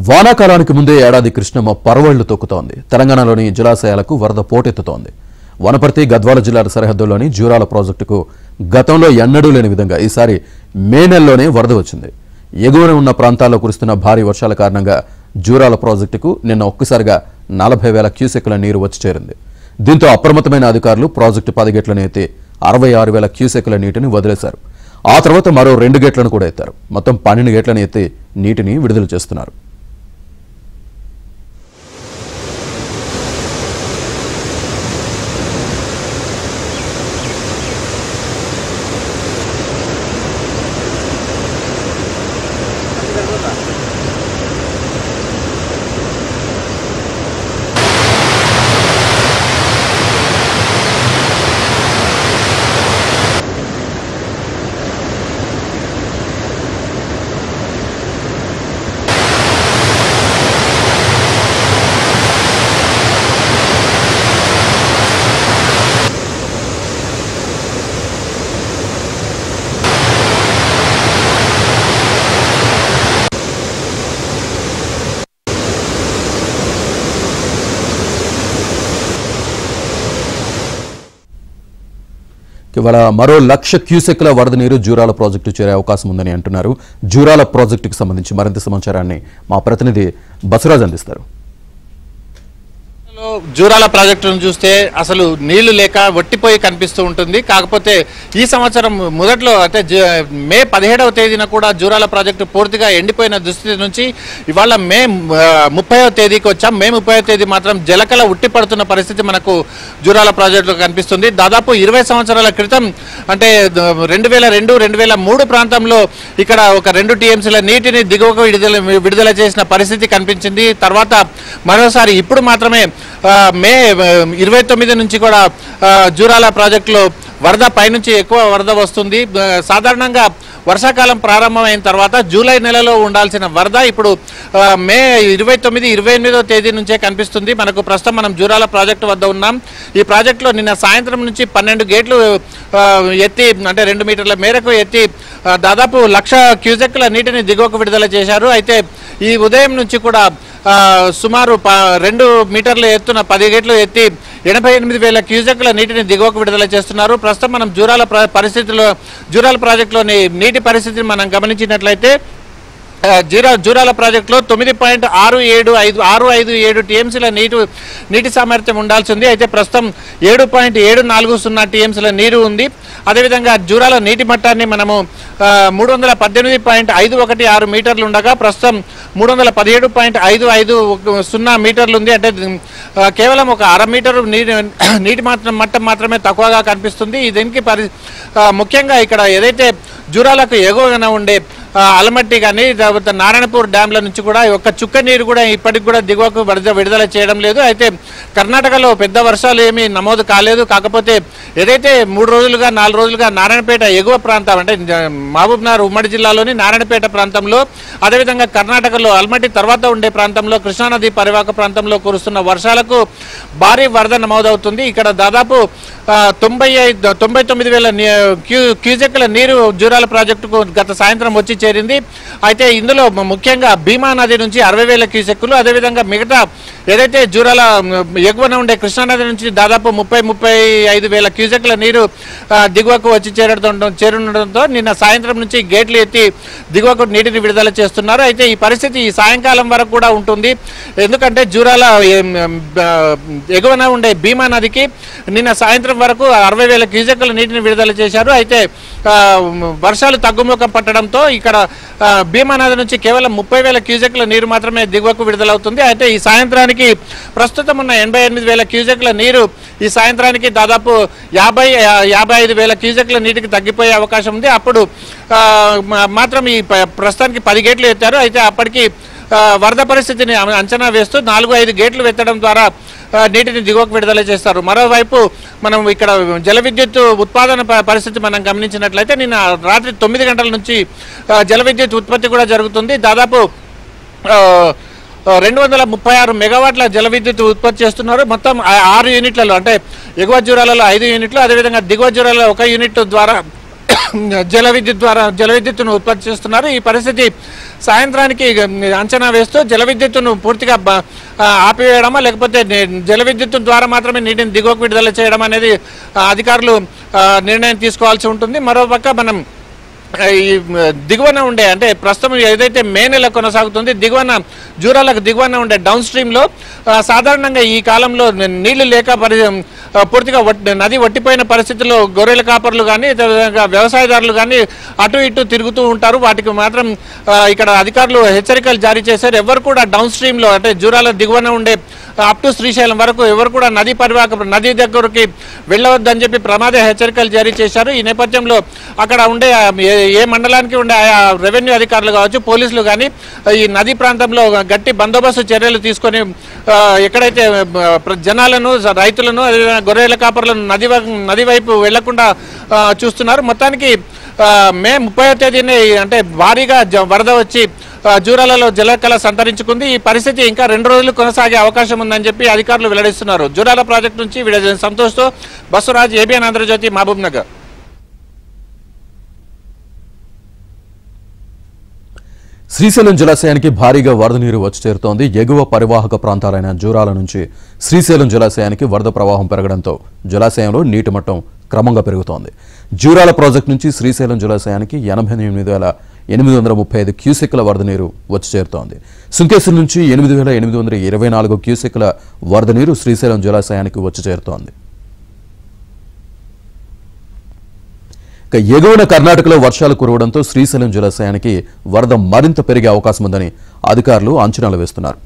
వానాకాలానికి ముందే ఏడాది కృష్ణమ్మ పరవళ్లు తొక్కుతోంది. తెలంగాణలోని జలాశయాలకు వరద పోటెత్తుతోంది. వనపర్తి గద్వాల జిల్లాల సరిహద్దుల్లోని జూరాల ప్రాజెక్టుకు గతంలో ఎన్నడూ లేని విధంగా ఈసారి మే నెలలోనే వరద వచ్చింది. ఎగువన ఉన్న ప్రాంతాల్లో కురుస్తున్న భారీ వర్షాల కారణంగా జూరాల ప్రాజెక్టుకు నిన్న ఒక్కసారిగా 40,000 క్యూసెక్కుల నీరు వచ్చి చేరింది. దీంతో అప్రమత్తమైన అధికారులు ప్రాజెక్టు 10 గేట్లను ఎత్తి 66,000 క్యూసెక్కుల నీటిని వదిలేశారు. ఆ తర్వాత మరో 2 గేట్లను కూడా ఎత్తారు. మొత్తం 12 గేట్లను ఎత్తి నీటిని విడుదల చేస్తున్నారు. ఇవాళ మరో 1,00,000 క్యూసెక్ల వరద నీరు జూరాల ప్రాజెక్టు చేరే అవకాశం ఉందని అంటున్నారు. జూరాల ప్రాజెక్టుకు సంబంధించి మరింత సమాచారాన్ని మా ప్రతినిధి బసవరాజ్ అందిస్తారు. జూరాల ప్రాజెక్టును చూస్తే అసలు నీళ్లు లేక వట్టిపోయి కనిపిస్తూ ఉంటుంది. కాకపోతే ఈ సంవత్సరం మొదట్లో అంటే మే 17వ తేదీన కూడా జూరాల ప్రాజెక్టు పూర్తిగా ఎండిపోయిన దుస్థితి నుంచి ఇవాళ మే 30వ తేదీకి వచ్చాం. మే 30వ తేదీ మాత్రం జలకల ఉట్టిపడుతున్న పరిస్థితి మనకు జూరాల ప్రాజెక్టులో కనిపిస్తుంది. దాదాపు 20 సంవత్సరాల క్రితం అంటే 2002-2003 ప్రాంతంలో ఇక్కడ ఒక 2 టీఎంసీల నీటిని దిగువకు విడుదల చేసిన పరిస్థితి కనిపించింది. తర్వాత మరోసారి ఇప్పుడు మాత్రమే మే 29 నుంచి కూడా జూరాల ప్రాజెక్టులో వరద పైనుంచి ఎక్కువ వరద వస్తుంది. సాధారణంగా వర్షాకాలం ప్రారంభమైన తర్వాత జూలై నెలలో ఉండాల్సిన వరద ఇప్పుడు మే 29-28వ తేదీ నుంచే కనిపిస్తుంది. మనకు ప్రస్తుతం మనం జూరాల ప్రాజెక్టు వద్ద ఉన్నాం. ఈ ప్రాజెక్టులో నిన్న సాయంత్రం నుంచి 12 గేట్లు ఎత్తి అంటే 2 మీటర్ల మేరకు ఎత్తి దాదాపు 1,00,000 క్యూసెక్కుల నీటిని దిగువకు విడుదల చేశారు. అయితే ఈ ఉదయం నుంచి కూడా సుమారు 2 మీటర్ల ఎత్తున 10 గేట్లు ఎత్తి 88,000 క్యూసెక్కుల నీటిని దిగువకు విడుదల చేస్తున్నారు. ప్రస్తుతం మనం జూరాల ప్రాజెక్టులోని నీటి పరిస్థితిని మనం గమనించినట్లయితే జూరాల ప్రాజెక్టులో 9.657 టీఎంసీల నీటి సామర్థ్యం ఉండాల్సి ఉంది. అయితే ప్రస్తుతం 7.740 టీఎంసీల నీరు ఉంది. అదేవిధంగా జూరాల నీటి మట్టాన్ని మనము 318.516 మీటర్లు ఉండగా ప్రస్తుతం 317.550 మీటర్లు ఉంది. అంటే కేవలం ఒక 1/2 మీటరు నీటి మట్టం మాత్రమే తక్కువగా కనిపిస్తుంది. దీనికి ముఖ్యంగా ఇక్కడ ఏదైతే జూరాలకు ఎగువన ఉండే అలమట్టి కానీ తర్వాత నారాయణపూర్ డ్యాంల నుంచి కూడా ఒక్క చుక్క నీరు కూడా ఇప్పటికి కూడా దిగువకు విడుదల చేయడం లేదు. అయితే కర్ణాటకలో పెద్ద వర్షాలు ఏమీ నమోదు కాలేదు. కాకపోతే ఏదైతే 3 రోజులుగా 4 రోజులుగా నారాయణపేట ఎగువ ప్రాంతం అంటే మహబూబ్నగర్ ఉమ్మడి జిల్లాలోని నారాయణపేట ప్రాంతంలో అదేవిధంగా కర్ణాటకలో అల్మట్టి తర్వాత ఉండే ప్రాంతంలో కృష్ణానది పరివాహక ప్రాంతంలో కురుస్తున్న వర్షాలకు భారీ వరద నమోదవుతుంది. ఇక్కడ దాదాపు 99,000 క్యూసెక్కుల నీరు జూరాల ప్రాజెక్టుకు గత సాయంత్రం వచ్చి చేరింది. అయితే ఇందులో ముఖ్యంగా భీమా నది నుంచి 60,000 క్యూసెక్కులు అదేవిధంగా మిగతా ఏదైతే జూరాల ఎగువన ఉండే కృష్ణానది నుంచి దాదాపు 30-35,000 క్యూసెక్కుల నీరు దిగువకు వచ్చి చేరుండడంతో నిన్న సాయంత్రం నుంచి గేట్లు ఎత్తి దిగువకు నీటిని విడుదల చేస్తున్నారు. అయితే ఈ పరిస్థితి ఈ సాయంకాలం వరకు కూడా ఉంటుంది. ఎందుకంటే జూరాల ఎగువన ఉండే భీమా నదికి నిన్న సాయంత్రం వరకు 60,000 క్యూసెక్కుల నీటిని విడుదల చేశారు. అయితే వర్షాలు తగ్గుముఖం పట్టడంతో ఇక్కడ భీమా నది నుంచి కేవలం 30,000 క్యూసెక్కుల నీరు మాత్రమే దిగువకు విడుదలవుతుంది. అయితే ఈ సాయంత్రానికి ప్రస్తుతం ఉన్న 88,000 క్యూసెక్కుల నీరు ఈ సాయంత్రానికి దాదాపు 55,000 క్యూసెక్కుల నీటికి తగ్గిపోయే అవకాశం ఉంది. అప్పుడు మాత్రం ఈ ప్రస్తుతానికి 10 గేట్లు ఎత్తారు. అయితే అప్పటికి వరద పరిస్థితిని అంచనా వేస్తూ 4-5 గేట్లు ఎత్తడం ద్వారా నీటిని దిగువకు విడుదల చేస్తారు. మరోవైపు మనం ఇక్కడ జల విద్యుత్ ఉత్పాదన పరిస్థితి మనం గమనించినట్లయితే నిన్న రాత్రి 9 గంటల నుంచి జల విద్యుత్ ఉత్పత్తి కూడా జరుగుతుంది. దాదాపు 236 మెగావాట్ల జల విద్యుత్ ఉత్పత్తి చేస్తున్నారు. మొత్తం 6 యూనిట్లలో అంటే ఎగువ జూరాలలో 5 యూనిట్లు అదేవిధంగా దిగువ జూరాలలో 1 యూనిట్ ద్వారా జల విద్యుత్తును ఉత్పత్తి చేస్తున్నారు. ఈ పరిస్థితి సాయంత్రానికి అంచనా వేస్తూ జల విద్యుత్తును పూర్తిగా ఆపివేయడమా లేకపోతే జల విద్యుత్తు ద్వారా మాత్రమే నీటిని దిగువకు విడుదల చేయడం అనేది అధికారులు నిర్ణయం తీసుకోవాల్సి ఉంటుంది. మరోపక్క మనం ఈ దిగువన ఉండే అంటే ప్రస్తుతం ఏదైతే మే నెల కొనసాగుతుంది దిగువన జూరాలకు దిగువన ఉండే డౌన్ స్ట్రీమ్లో సాధారణంగా ఈ కాలంలో నీళ్లు లేక పూర్తిగా నది వట్టిపోయిన పరిస్థితుల్లో గొర్రెల కాపర్లు కానీ వ్యవసాయదారులు కానీ అటు ఇటు తిరుగుతూ ఉంటారు. వాటికి మాత్రం ఇక్కడ అధికారులు హెచ్చరికలు జారీ చేశారు. ఎవరు కూడా డౌన్ స్ట్రీమ్లో అంటే జూరాల దిగువన ఉండే అప్ టు శ్రీశైలం వరకు ఎవరు కూడా నది దగ్గరికి వెళ్ళవద్దని చెప్పి ప్రమాద హెచ్చరికలు జారీ చేశారు. ఈ నేపథ్యంలో అక్కడ ఉండే ఏ మండలానికి ఉండే ఆయా రెవెన్యూ అధికారులు కావచ్చు పోలీసులు కానీ ఈ నదీ ప్రాంతంలో గట్టి బందోబస్తు చర్యలు తీసుకొని ఎక్కడైతే జనాలను రైతులను గొర్రెల కాపర్లను నది వైపు వెళ్లకుండా చూస్తున్నారు. మొత్తానికి మే 30వ తేదీని అంటే భారీగా వరద వచ్చి జూరాలలో జలకళ సంతరించుకుంది. ఈ పరిస్థితి ఇంకా 2 రోజులు కొనసాగే అవకాశం ఉందని చెప్పి అధికారులు వెల్లడిస్తున్నారు. జూరాల ప్రాజెక్టు నుంచి సంతోష్తో బస్సురాజ్, ఏబిఎన్ ఆంధ్రజ్యోతి, మహబూబ్ నగర్. శ్రీశైలం జలాశయానికి భారీగా వరద నీరు వచ్చి చేరుతోంది. ఎగువ పరివాహక ప్రాంతాలైన జూరాల నుంచి శ్రీశైలం జలాశయానికి వరద ప్రవాహం పెరగడంతో జలాశయంలో నీటి మట్టం క్రమంగా పెరుగుతోంది. జూరాల ప్రాజెక్టు నుంచి శ్రీశైలం జలాశయానికి 88,835 క్యూసెక్ల వరద నీరు వచ్చి చేరుతోంది. సుంకేశ్వరం నుంచి 8,824 క్యూసెక్ల వరద నీరు శ్రీశైలం జలాశయానికి వచ్చి చేరుతోంది. ఇక ఎగువన కర్ణాటకలో వర్షాలు కురవడంతో శ్రీశైలం జలాశయానికి వరద మరింత పెరిగే అవకాశం ఉందని అధికారులు అంచనాలు వేస్తున్నారు.